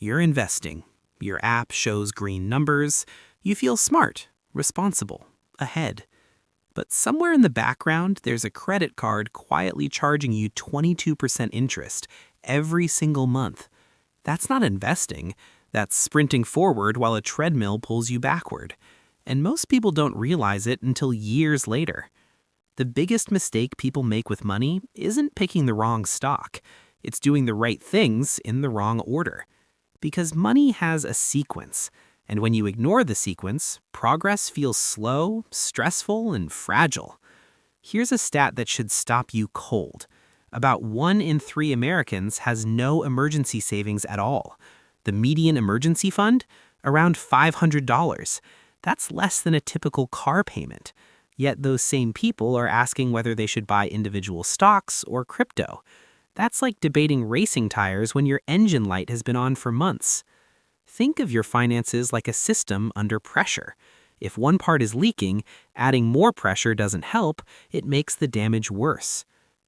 You're investing. Your app shows green numbers. You feel smart, responsible, ahead. But somewhere in the background, there's a credit card quietly charging you 22% interest every single month. That's not investing. That's sprinting forward while a treadmill pulls you backward. And most people don't realize it until years later. The biggest mistake people make with money isn't picking the wrong stock. It's doing the right things in the wrong order. Because money has a sequence, and when you ignore the sequence, progress feels slow, stressful, and fragile. Here's a stat that should stop you cold. About 1 in 3 Americans has no emergency savings at all. The median emergency fund? Around $500. That's less than a typical car payment. Yet those same people are asking whether they should buy individual stocks or crypto. That's like debating racing tires when your engine light has been on for months. Think of your finances like a system under pressure. If one part is leaking, adding more pressure doesn't help, it makes the damage worse.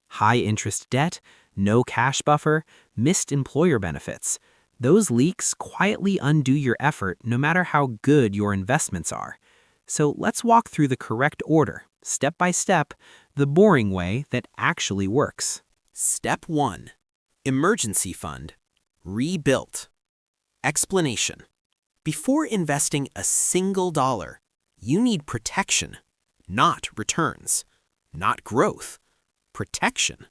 High interest debt, no cash buffer, missed employer benefits. Those leaks quietly undo your effort no matter how good your investments are. So let's walk through the correct order, step by step, the boring way that actually works. Step 1. Emergency Fund. Rebuilt. Explanation. Before investing a single dollar, you need protection, not returns, not growth. Protection.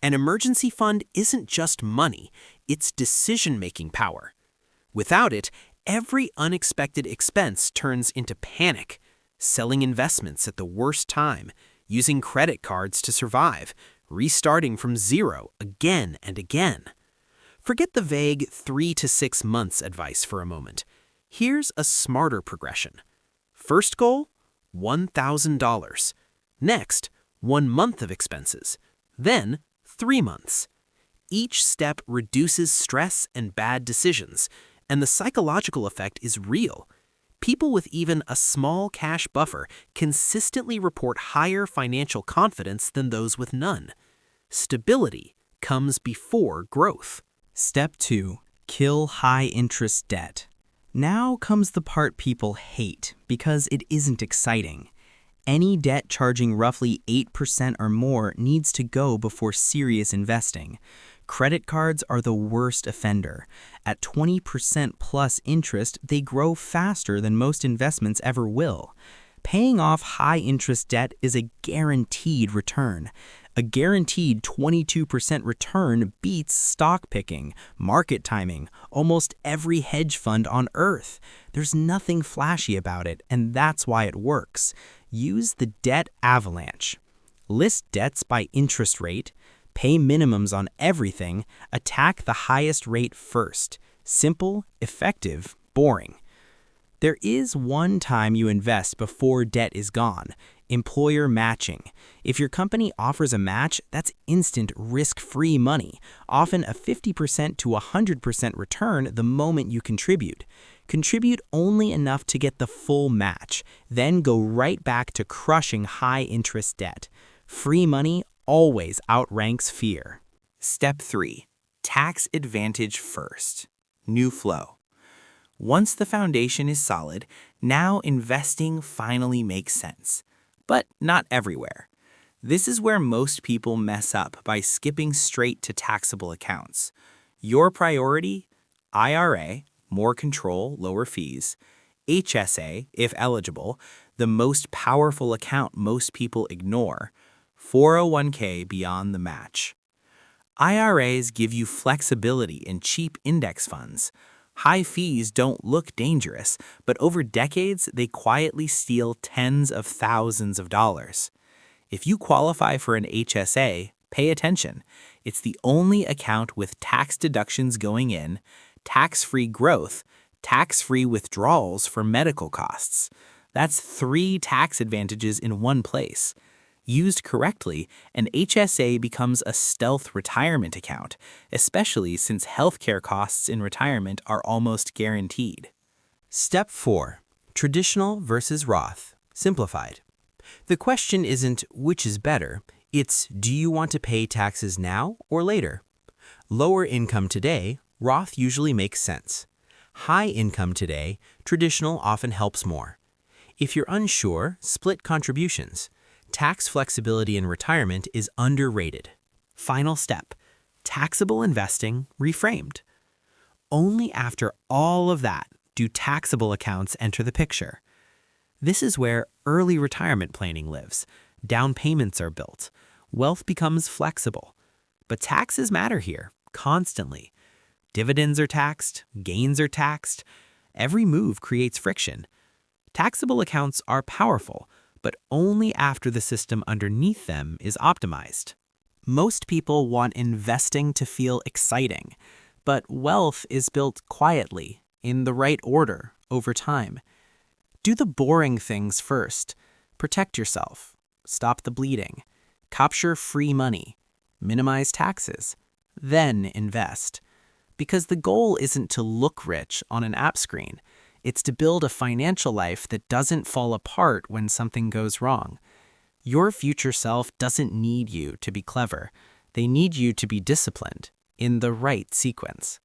An emergency fund isn't just money, it's decision-making power. Without it, every unexpected expense turns into panic, selling investments at the worst time, using credit cards to survive, restarting from zero again and again. Forget the vague 3 to 6 months advice for a moment. Here's a smarter progression. First goal, $1,000. Next, 1 month of expenses. Then, 3 months. Each step reduces stress and bad decisions, and the psychological effect is real. People with even a small cash buffer consistently report higher financial confidence than those with none. Stability comes before growth. Step 2. Kill high-interest debt. Now comes the part people hate because it isn't exciting. Any debt charging roughly 8% or more needs to go before serious investing. Credit cards are the worst offender. At 20% plus interest, they grow faster than most investments ever will. Paying off high-interest debt is a guaranteed return. A guaranteed 22% return beats stock picking, market timing, almost every hedge fund on earth. There's nothing flashy about it, and that's why it works. Use the debt avalanche. List debts by interest rate, pay minimums on everything, attack the highest rate first. Simple, effective, boring. There is one time you invest before debt is gone: employer matching. If your company offers a match, that's instant risk-free money, often a 50% to 100% return the moment you contribute. Contribute only enough to get the full match, then go right back to crushing high-interest debt. Free money always outranks fear. Step 3. Tax advantage first. New flow. Once the foundation is solid, now investing finally makes sense. But not everywhere. This is where most people mess up by skipping straight to taxable accounts. Your priority? IRA, more control, lower fees. HSA, if eligible, the most powerful account most people ignore. 401k beyond the match. IRAs give you flexibility in cheap index funds. High fees don't look dangerous, but over decades, they quietly steal tens of thousands of dollars. If you qualify for an HSA, pay attention. It's the only account with tax deductions going in, tax-free growth, tax-free withdrawals for medical costs. That's 3 tax advantages in one place. Used correctly, an HSA becomes a stealth retirement account, especially since healthcare costs in retirement are almost guaranteed. Step 4. Traditional versus Roth. Simplified. The question isn't which is better, it's do you want to pay taxes now or later? Lower income today Roth usually makes sense. High income today, traditional often helps more. If you're unsure, split contributions. Tax flexibility in retirement is underrated. Final step, taxable investing reframed. Only after all of that do taxable accounts enter the picture. This is where early retirement planning lives. Down payments are built. Wealth becomes flexible. But taxes matter here, constantly. Dividends are taxed, gains are taxed. Every move creates friction. Taxable accounts are powerful, but only after the system underneath them is optimized. Most people want investing to feel exciting, but wealth is built quietly, in the right order, over time. Do the boring things first. Protect yourself. Stop the bleeding. Capture free money. Minimize taxes. Then invest. Because the goal isn't to look rich on an app screen. It's to build a financial life that doesn't fall apart when something goes wrong. Your future self doesn't need you to be clever. They need you to be disciplined in the right sequence.